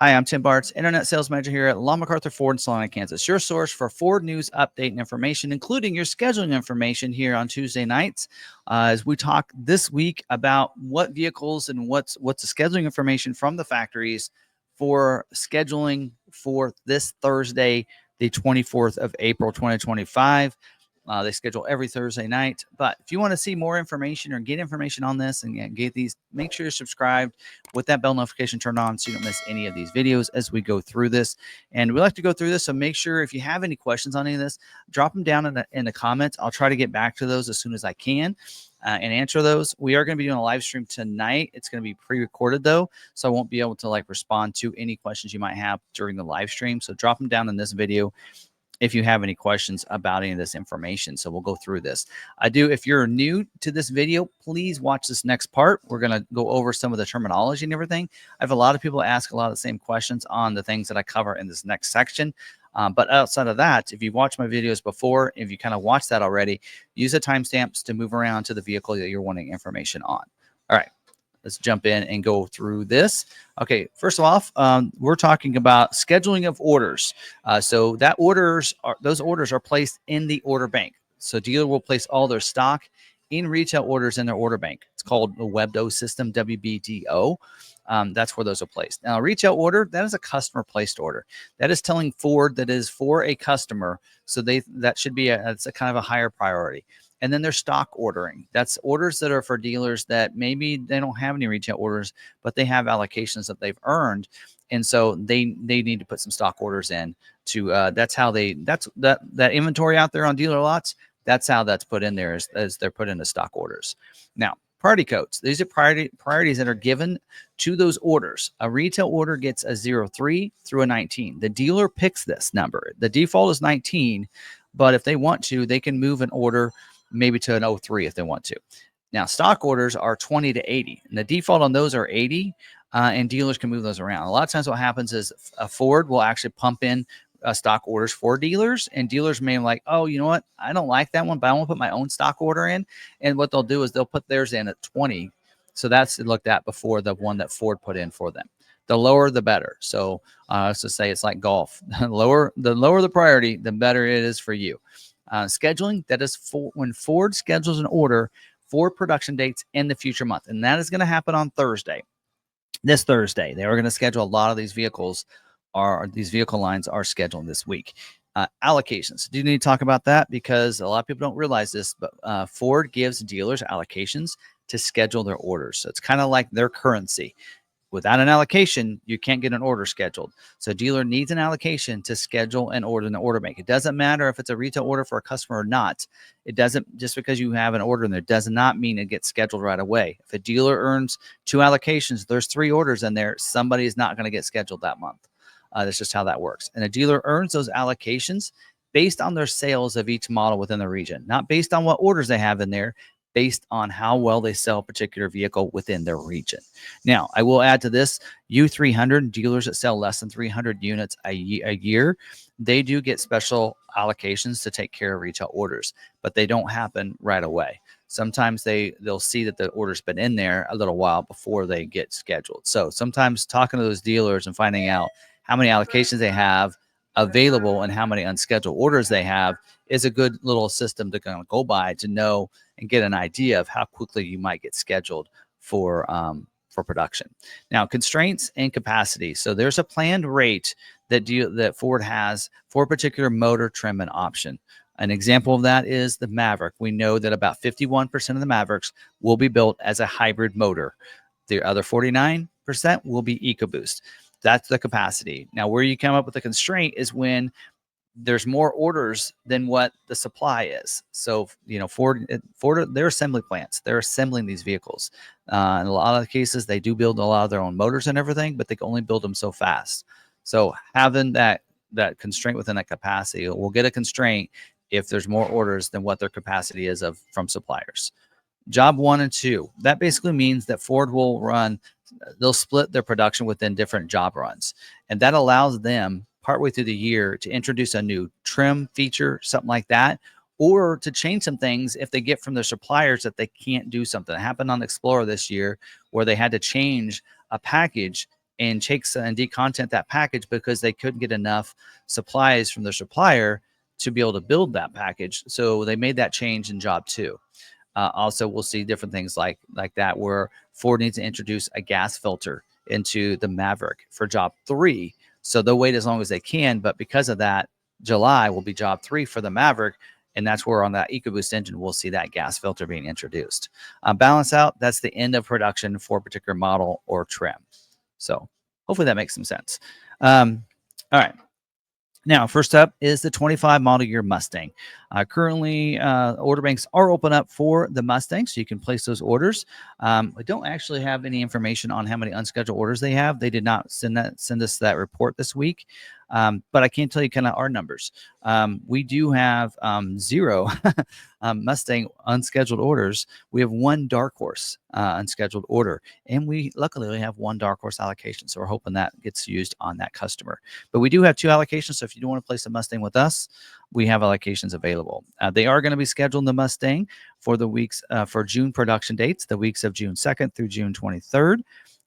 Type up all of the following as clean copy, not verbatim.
Hi, I'm Tim Bartz, Internet Sales Manager here at McArthur Ford in Salina, Kansas. Your source for Ford news, update, and information, including your scheduling information here on Tuesday nights. As we talk this week about what vehicles and what's the scheduling information from the factories for scheduling for this Thursday, the 24th of April, 2025. They schedule every Thursday night. But if you want to see more information or get information on this and get these, make sure you're subscribed with that bell notification turned on so you don't miss any of these videos as we go through this. And we like to go through this, so make sure if you have any questions on any of this, drop them down in the comments. I'll try to get back to those as soon as I can and answer those. We are going to be doing a live stream tonight. It's going to be pre-recorded though, so I won't be able to respond to any questions you might have during the live stream. So drop them down in this video if you have any questions about any of this information. So we'll go through this. If you're new to this video, please watch this next part. We're going to go over some of the terminology and everything. I have a lot of people ask a lot of the same questions on the things that I cover in this next section. But outside of that, if you've watched my videos before, if you kind of watched that already, use the timestamps to move around to the vehicle that you're wanting information on. All right. Let's jump in and go through this. Okay, first off, we're talking about scheduling of orders. So those orders are placed in the order bank. So dealer will place all their stock in retail orders in their order bank. It's called the WebDO system, WBDO. That's where those are placed. Now, a retail order, that is a customer placed order. That is telling Ford that is for a customer. So that should be it's a kind of a higher priority. And then there's stock ordering. That's orders that are for dealers that maybe they don't have any retail orders, but they have allocations that they've earned. And so they need to put some stock orders in to that's that inventory out there on dealer lots. That's how that's put in there as they're put into stock orders. Now, priority codes. These are priorities that are given to those orders. A retail order gets a 03 through a 19. The dealer picks this number. The default is 19, but if they want to, they can move an order maybe to an 03 if they want to. Now, stock orders are 20 to 80, and the default on those are 80, and dealers can move those around. A lot of times what happens is Ford will actually pump in stock orders for dealers, and dealers may be like, oh, you know what? I don't like that one, but I want to put my own stock order in. And what they'll do is they'll put theirs in at 20. So that's looked at before the one that Ford put in for them. The lower, the better. So let's just say it's like golf. The lower the priority, the better it is for you. Scheduling, that is when Ford schedules an order for production dates in the future month. And that is going to happen on Thursday. This Thursday, they are going to schedule a lot of these vehicles. These vehicle lines are scheduled this week. Allocations. Do you need to talk about that? Because a lot of people don't realize this, but Ford gives dealers allocations to schedule their orders. So it's kind of like their currency. Without an allocation, you can't get an order scheduled. So dealer needs an allocation to schedule an order in the order bank. It doesn't matter if it's a retail order for a customer or not. It doesn't, just because you have an order in there does not mean it gets scheduled right away. If a dealer earns 2 allocations, there's 3 orders in there, somebody is not going to get scheduled that month. That's just how that works. And a dealer earns those allocations based on their sales of each model within the region, not based on what orders they have in there, based on how well they sell a particular vehicle within their region. Now, I will add to this, U300 dealers that sell less than 300 units a year, they do get special allocations to take care of retail orders, but they don't happen right away. Sometimes they'll see that the order's been in there a little while before they get scheduled. So sometimes talking to those dealers and finding out how many allocations they have available and how many unscheduled orders they have is a good little system to kind of go by to know and get an idea of how quickly you might get scheduled for production. Now, constraints and capacity. So there's a planned rate that Ford has for a particular motor, trim, and option. An example of that is the Maverick. We know that about 51% of the Mavericks will be built as a hybrid motor. The other 49% will be EcoBoost. That's the capacity. Now, where you come up with a constraint is when there's more orders than what the supply is. So, Ford, they're assembly plants. They're assembling these vehicles. In a lot of the cases, they do build a lot of their own motors and everything, but they can only build them so fast. So having that constraint within that capacity, will get a constraint if there's more orders than what their capacity is from suppliers. Job 1 and 2, that basically means that Ford they'll split their production within different job runs. And that allows them partway through the year to introduce a new trim feature, something like that, or to change some things if they get from their suppliers that they can't do something. It happened on Explorer this year where they had to change a package and takes and decontent that package because they couldn't get enough supplies from their supplier to be able to build that package. So they made that change in job 2. Also, we'll see different things like that, where Ford needs to introduce a gas filter into the Maverick for job 3. So they'll wait as long as they can, but because of that, July will be job 3 for the Maverick, and that's where on that EcoBoost engine we'll see that gas filter being introduced. Balance out, that's the end of production for a particular model or trim. So hopefully that makes some sense. All right. Now, first up is the 25 model year Mustang. Currently, order banks are open up for the Mustang, so you can place those orders. We don't actually have any information on how many unscheduled orders they have. They did not send us that report this week, but I can tell you kind of our numbers. We do have 0 Mustang unscheduled orders. We have 1 Dark Horse unscheduled order, and we luckily only have 1 Dark Horse allocation, so we're hoping that gets used on that customer. But we do have 2 allocations, so if you do want to place a Mustang with us, we have allocations available. They are going to be scheduling the Mustang for the weeks for June production dates, the weeks of June 2nd through June 23rd.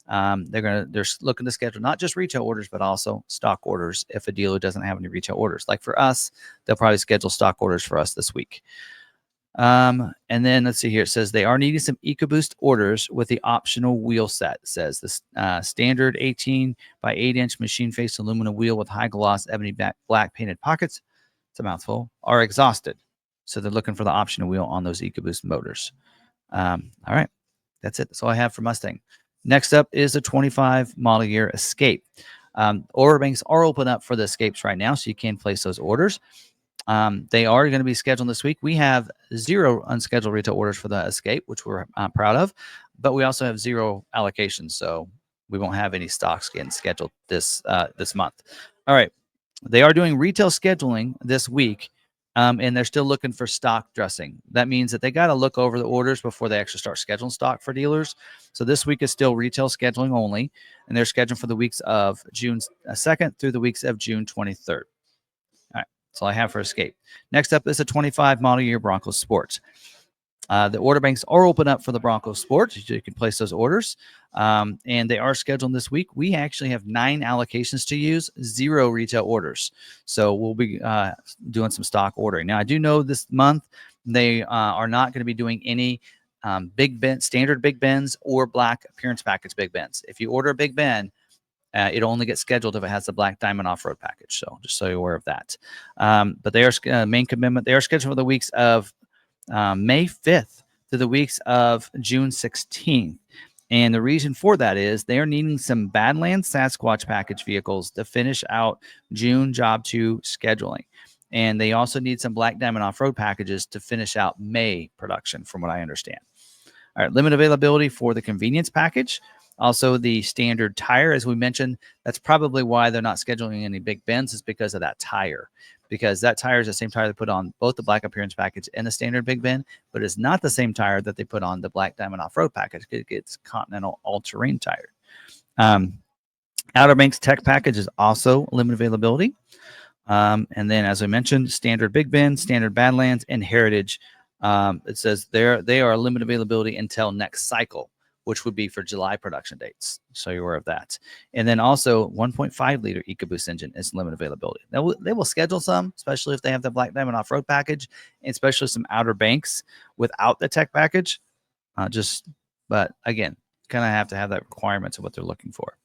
They're looking to schedule not just retail orders, but also stock orders if a dealer doesn't have any retail orders. Like for us, they'll probably schedule stock orders for us this week. And then let's see here. It says they are needing some EcoBoost orders with the optional wheel set. It says the standard 18 by 8 inch machine face aluminum wheel with high gloss ebony black painted pockets. It's a mouthful. Are exhausted. So they're looking for the optional wheel on those EcoBoost motors. All right. That's it. That's all I have for Mustang. Next up is the 25 model year Escape. Order banks are open up for the Escapes right now, so you can place those orders. They are going to be scheduled this week. We have 0 unscheduled retail orders for the Escape, which we're proud of, but we also have 0 allocations, so we won't have any stocks getting scheduled this month. All right. They are doing retail scheduling this week, and they're still looking for stock dressing. That means that they got to look over the orders before they actually start scheduling stock for dealers. So this week is still retail scheduling only, and they're scheduled for the weeks of June 2nd through the weeks of June 23rd. All right, that's all I have for Escape. Next up is the 25 model year Bronco Sport. The order banks are open up for the Bronco Sport. So you can place those orders, and they are scheduled this week. We actually have 9 allocations to use, 0 retail orders. So we'll be doing some stock ordering. Now, I do know this month they are not going to be doing any standard Big Bends or black appearance package Big Bends. If you order a Big Bend, it only gets scheduled if it has the Black Diamond Off-Road package. So just so you're aware of that. But they are main commitment. They are scheduled for the weeks of May 5th to the weeks of June 16th. And the reason for that is they are needing some Badlands Sasquatch package vehicles to finish out June Job 2 scheduling. And they also need some Black Diamond Off-Road packages to finish out May production, from what I understand. All right, limited availability for the convenience package. Also, the standard tire, as we mentioned, that's probably why they're not scheduling any Big Bends, is because of that tire. Because that tire is the same tire they put on both the Black Appearance package and the standard Big Bend, but it's not the same tire that they put on the Black Diamond Off-Road package. It's Continental all-terrain tire. Outer Banks Tech package is also limited availability. And then, as I mentioned, standard Big Bend, standard Badlands, and Heritage. It says they are limited availability until next cycle, which would be for July production dates. So you're aware of that. And then also 1.5 liter EcoBoost engine is limited availability. They will schedule some, especially if they have the Black Diamond Off-Road package, and especially some Outer Banks without the tech package. But again, kind of have to have that requirements of what they're looking for.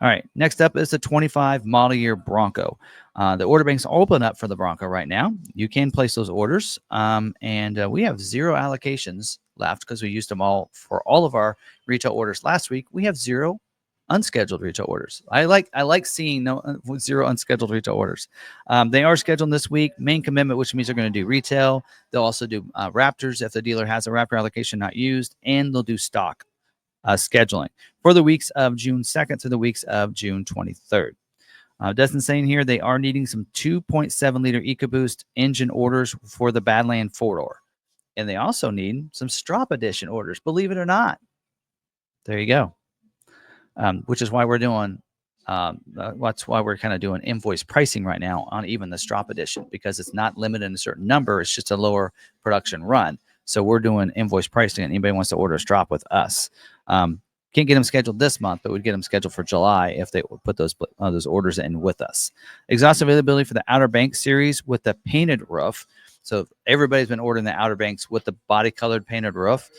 All right, next up is the 25 model year Bronco. The order banks open up for the Bronco right now. You can place those orders, and we have 0 allocations left because we used them all for all of our retail orders last week. We have 0 unscheduled retail orders. I like seeing 0 unscheduled retail orders. They are scheduled this week. Main commitment, which means they're going to do retail. They'll also do Raptors if the dealer has a Raptor allocation not used, and they'll do stock scheduling for the weeks of June 2nd to the weeks of June 23rd. Doesn't say in here they are needing some 2.7 liter EcoBoost engine orders for the Badland 4-door. And they also need some Strop Edition orders, believe it or not. There you go. Which is why we're doing, that's why we're kind of doing invoice pricing right now on even the Strop Edition, because it's not limited in a certain number. It's just a lower production run. So we're doing invoice pricing, and anybody wants to order a Strop with us. Can't get them scheduled this month, but we'd get them scheduled for July if they would put those orders in with us. Exhaust availability for the Outer Banks series with the painted roof. So everybody's been ordering the Outer Banks with the body colored painted roof.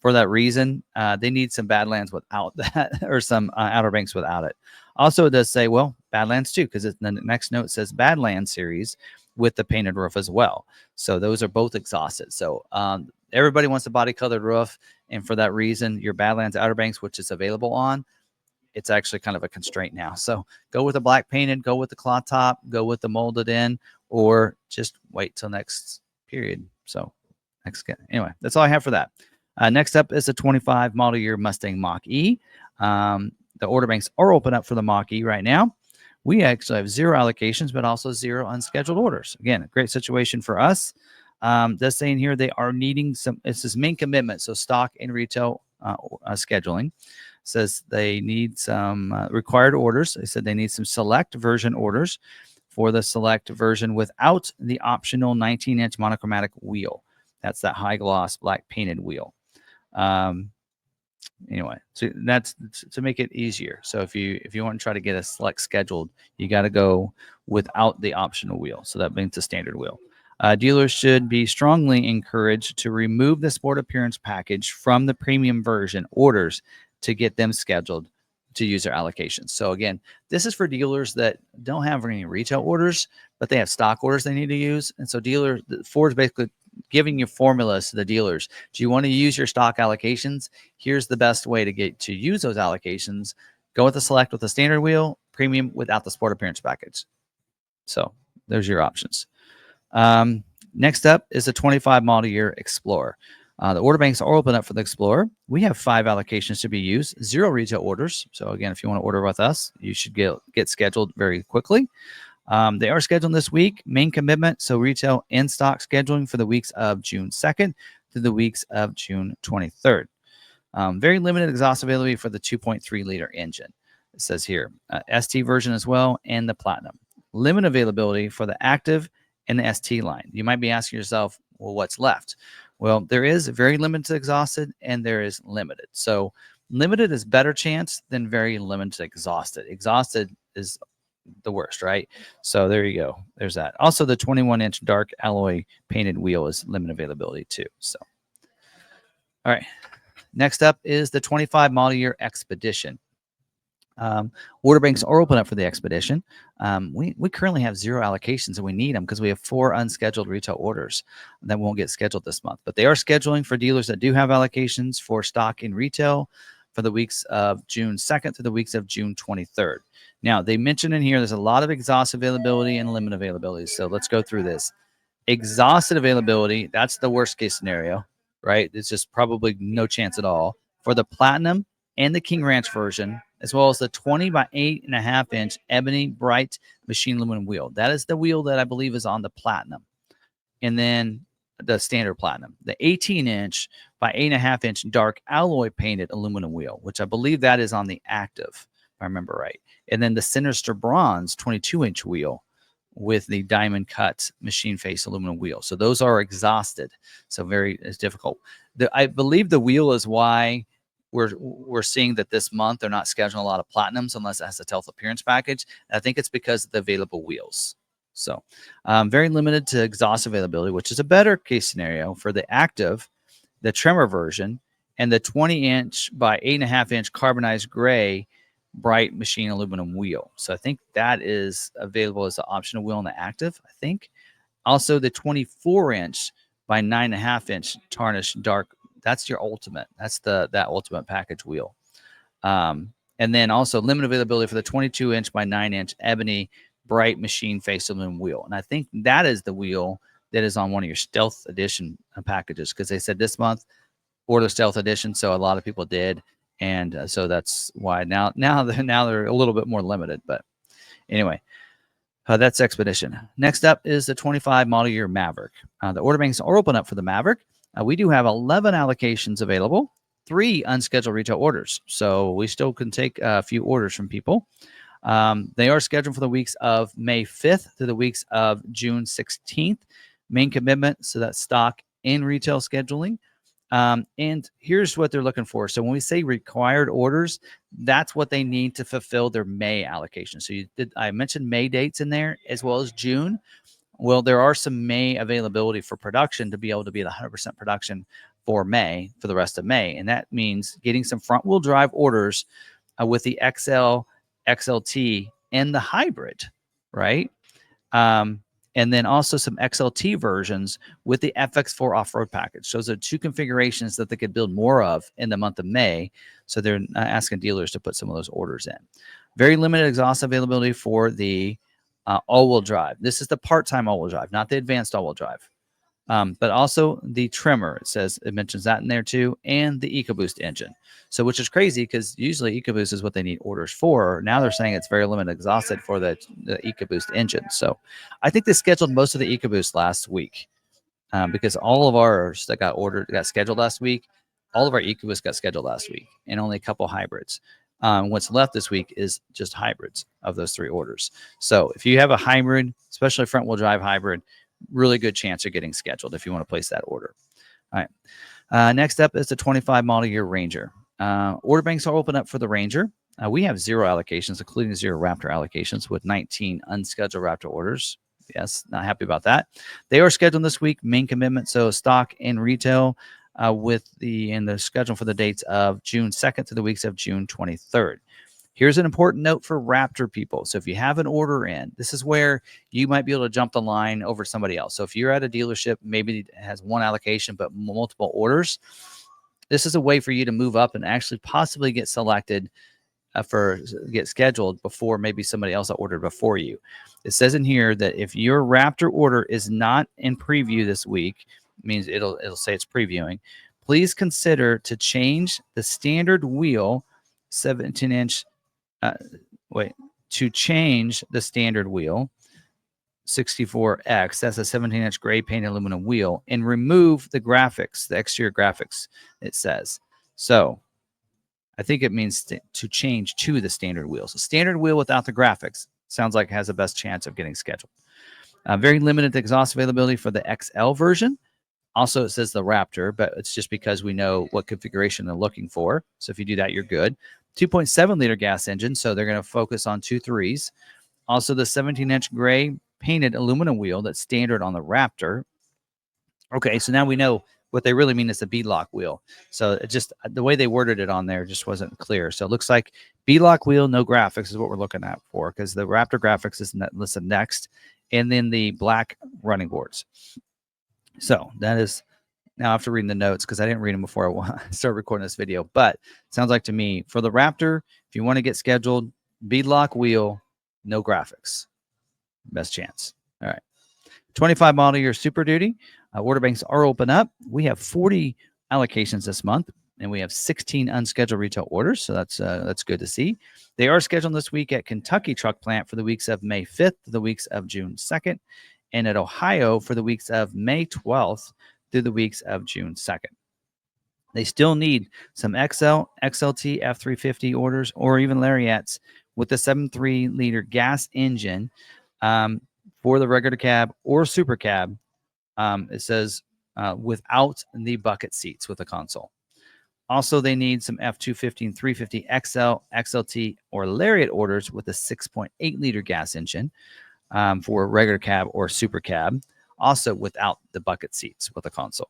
For that reason, they need some Badlands without that, or some Outer Banks without it. Also, it does say, well, Badlands too, because the next note says Badlands series with the painted roof as well. So those are both exhausted. So everybody wants a body colored roof. And for that reason, your Badlands Outer Banks, which is available on, it's actually kind of a constraint now. So go with the black painted, go with the cloth top, go with the molded in, or just wait till next period. So anyway, that's all I have for that. Next up is the 25 model year Mustang Mach-E. The order banks are open up for the Mach-E right now. We actually have 0 allocations, but also 0 unscheduled orders. Again, a great situation for us. They're saying here they are needing some, it says main commitment, so stock and retail scheduling. Says they need some required orders. They said they need some select version orders for the select version without the optional 19-inch monochromatic wheel. That's that high gloss black painted wheel. Anyway, so that's to make it easier. So if you want to try to get a select scheduled, you got to go without the optional wheel. So that means the standard wheel. Dealers should be strongly encouraged to remove the sport appearance package from the premium version orders to get them scheduled to use their allocations. So again, this is for dealers that don't have any retail orders, but they have stock orders they need to use. And so Ford's basically giving you formulas to the dealers. Do you want to use your stock allocations? Here's the best way to get to use those allocations. Go with the select with the standard wheel, premium without the sport appearance package. So there's your options. Next up is the 25 model year Explorer. The order banks are open up for the Explorer. We have 5 allocations to be used, 0 retail orders. So again, if you want to order with us, you should get scheduled very quickly. They are scheduled this week. Main commitment, so retail in stock scheduling for the weeks of June 2nd to the weeks of June 23rd. Very limited exhaust availability for the 2.3 liter engine. It says here, ST version as well, and the Platinum. Limited availability for the Active and the ST line. You might be asking yourself, well, what's left? Well, there is very limited exhausted and there is limited. So limited is better chance than very limited exhausted. Exhausted is the worst, right? So there you go. There's that. Also, the 21-inch dark alloy painted wheel is limited availability too. So, all right. Next up is the 25 model year Expedition. Order banks are open up for the Expedition. We currently have 0 allocations and we need them because we have 4 unscheduled retail orders that won't get scheduled this month. But they are scheduling for dealers that do have allocations for stock in retail for the weeks of June 2nd to the weeks of June 23rd. Now, they mentioned in here there's a lot of exhaust availability and limit availability. So let's go through this. Exhausted availability, that's the worst case scenario, right? It's just probably no chance at all. For the Platinum and the King Ranch version, as well as the 20 by 8.5 inch ebony bright machine aluminum wheel. That is the wheel that I believe is on the Platinum. And then the standard Platinum, the 18-inch by 8.5 inch dark alloy painted aluminum wheel, which I believe that is on the Active, if I remember right. And then the Sinister Bronze 22-inch wheel with the diamond cut machine face aluminum wheel. So those are exhausted. So it's difficult. I believe the wheel is why we're seeing that this month they're not scheduling a lot of Platinums unless it has a stealth appearance package. And I think it's because of the available wheels. So very limited to exhaust availability, which is a better case scenario for the Active, the Tremor version, and the 20-inch by 8.5 inch carbonized gray bright machine aluminum wheel. So I think that is available as an optional wheel in the Active, I think. Also the 24-inch by 9.5 inch tarnished dark. That's your ultimate. That's that ultimate package wheel. And then also limited availability for the 22-inch by 9-inch ebony bright machine face aluminum wheel. And I think that is the wheel that is on one of your Stealth Edition packages, because they said this month order Stealth Edition, so a lot of people did, and so that's why now they're a little bit more limited. But anyway, that's Expedition. Next up is the 25 model year Maverick. The order banks are open up for the Maverick. We do have 11 allocations available, 3 unscheduled retail orders. So we still can take a few orders from people. They are scheduled for the weeks of May 5th to the weeks of June 16th. Main commitment, so that's stock in retail scheduling. And here's what they're looking for. So when we say required orders, that's what they need to fulfill their May allocation. So I mentioned May dates in there as well as June. Well, there are some May availability for production to be able to be at 100% production for May, for the rest of May. And that means getting some front wheel drive orders with the XL, XLT, and the hybrid, right? And then also some XLT versions with the FX4 off-road package. So those are two configurations that they could build more of in the month of May. So they're asking dealers to put some of those orders in. Very limited exhaust availability for the all-wheel drive. This is the part-time all-wheel drive, not the advanced all-wheel drive. But also the trimmer, it mentions that in there too, and the EcoBoost engine. So which is crazy because usually EcoBoost is what they need orders for. Now they're saying it's very limited exhausted for the EcoBoost engine. So I think they scheduled most of the EcoBoost last week because all of ours that got scheduled last week, all of our EcoBoost got scheduled last week and only a couple hybrids. What's left this week is just hybrids of those 3 orders. So if you have a hybrid, especially front wheel drive hybrid, really good chance of getting scheduled if you want to place that order. All right. Next up is the 25 model year Ranger. Order banks are open up for the Ranger. We have 0 allocations, including 0 Raptor allocations with 19 unscheduled Raptor orders. Yes, not happy about that. They are scheduled this week, main commitment, so stock and retail in the schedule for the dates of June 2nd to the weeks of June 23rd. Here's an important note for Raptor people. So if you have an order in, this is where you might be able to jump the line over somebody else. So if you're at a dealership, maybe it has 1 allocation, but multiple orders, this is a way for you to move up and actually possibly get selected get scheduled before maybe somebody else ordered before you. It says in here that if your Raptor order is not in preview this week, it means it'll say it's previewing, please consider to change the standard wheel 17-inch to change the standard wheel 64X, that's a 17-inch gray painted aluminum wheel, and remove the graphics, the exterior graphics, it says. So I think it means to change to the standard wheel. So standard wheel without the graphics sounds like it has the best chance of getting scheduled. Very limited exhaust availability for the XL version. Also, it says the Raptor, but it's just because we know what configuration they're looking for. So if you do that, you're good. 2.7-liter gas engine, so they're going to focus on 2.3s. Also, the 17-inch gray painted aluminum wheel that's standard on the Raptor. Okay, so now we know what they really mean is the B-lock wheel. So it just the way they worded it on there just wasn't clear. So it looks like B-lock wheel, no graphics is what we're looking at for, because the Raptor graphics is listed next, and then the black running boards. So that is now after reading the notes, because I didn't read them before I started recording this video. But it sounds like to me for the Raptor, if you want to get scheduled, beadlock wheel, no graphics, best chance. All right, 25 model year Super Duty. Order banks are open up. We have 40 allocations this month, and we have 16 unscheduled retail orders. So that's good to see. They are scheduled this week at Kentucky Truck Plant for the weeks of May 5th to the weeks of June 2nd, and at Ohio for the weeks of May 12th through the weeks of June 2nd. They still need some XL, XLT, F350 orders, or even Lariats with the 7.3-liter gas engine for the regular cab or super cab. It says without the bucket seats with the console. Also, they need some F250 and 350 XL, XLT, or Lariat orders with a 6.8-liter gas engine for regular cab or super cab, also without the bucket seats with a console.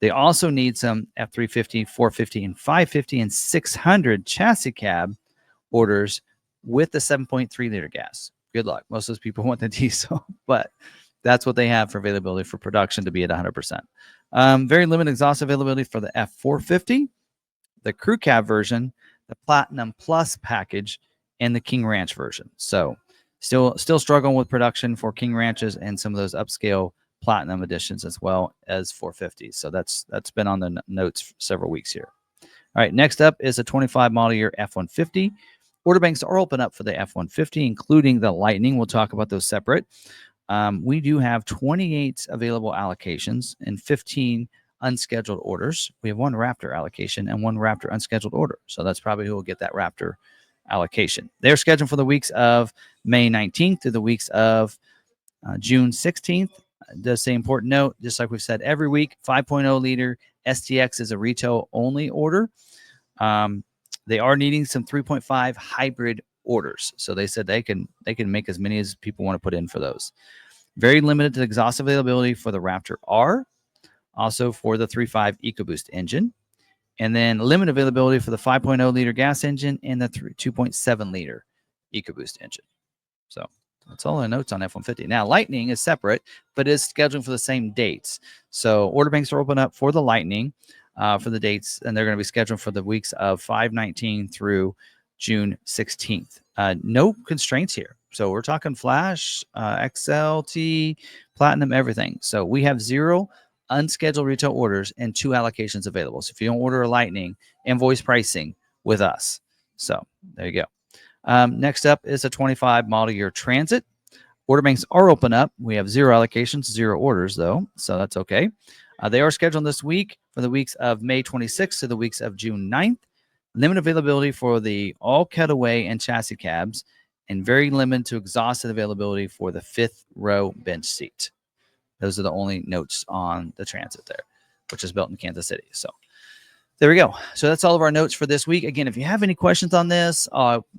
They also need some F350, 450, and 550 and 600 chassis cab orders with the 7.3-liter gas. Good luck. Most of those people want the diesel, but that's what they have for availability for production to be at 100%. Very limited exhaust availability for the F450, the Crew Cab version, the Platinum Plus package, and the King Ranch version. So still struggling with production for King Ranches and some of those upscale Platinum editions as well as 450s. So that's been on the notes for several weeks here. All right, next up is a 25 model year F-150. Order banks are open up for the F-150, including the Lightning. We'll talk about those separate. We do have 28 available allocations and 15 unscheduled orders. We have 1 Raptor allocation and 1 Raptor unscheduled order. So that's probably who will get that Raptor allocation. They're scheduled for the weeks of May 19th to the weeks of June 16th. It does say important note, just like we've said every week, 5.0-liter STX is a retail only order. They are needing some 3.5 hybrid orders. So they said they can make as many as people want to put in for those. Very limited to exhaust availability for the Raptor R, also for the 3.5 EcoBoost engine, and then limited availability for the 5.0 liter gas engine and the 2.7 liter EcoBoost engine. So that's all the notes on F-150. Now, Lightning is separate, but is scheduled for the same dates. So order banks are open up for the Lightning for the dates, and they're going to be scheduled for the weeks of 5/19 through June 16th. No constraints here. So we're talking Flash, XLT, Platinum, everything. So we have 0 unscheduled retail orders and 2 allocations available. So if you don't order a Lightning, invoice pricing with us. So there you go. Next up is a 25 model year Transit. Order banks are open up. We have 0 allocations, 0 orders though, so that's okay. They are scheduled this week for the weeks of May 26th to the weeks of June 9th. Limited availability for the all cutaway and chassis cabs, and very limited to exhausted availability for the 5th row bench seat. Those are the only notes on the Transit there, which is built in Kansas City. So there we go. So that's all of our notes for this week. Again, if you have any questions on this,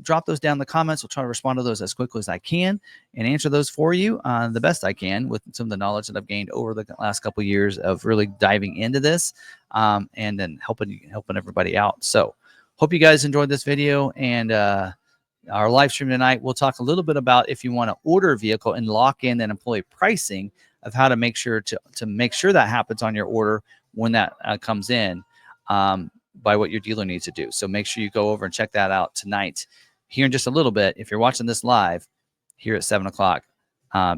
drop those down in the comments. We'll try to respond to those as quickly as I can and answer those for you the best I can with some of the knowledge that I've gained over the last couple of years of really diving into this and then helping everybody out. So hope you guys enjoyed this video and our live stream tonight. We'll talk a little bit about if you want to order a vehicle and lock in that employee pricing of how to make sure to make sure that happens on your order when that comes in. By what your dealer needs to do. So make sure you go over and check that out tonight here in just a little bit. If you're watching this live here at 7 o'clock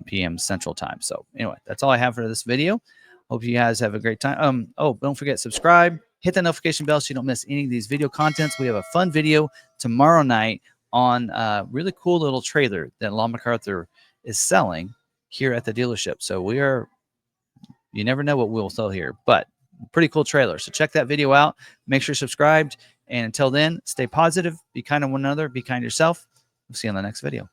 p.m. Central Time. So anyway, that's all I have for this video. Hope you guys have a great time. Oh, don't forget, subscribe, hit the notification bell so you don't miss any of these video contents. We have a fun video tomorrow night on a really cool little trailer that McArthur is selling here at the dealership. So you never know what we'll sell here, but pretty cool trailer. So check that video out. Make sure you're subscribed. And until then, stay positive, be kind to one another, be kind to yourself. We'll see you on the next video.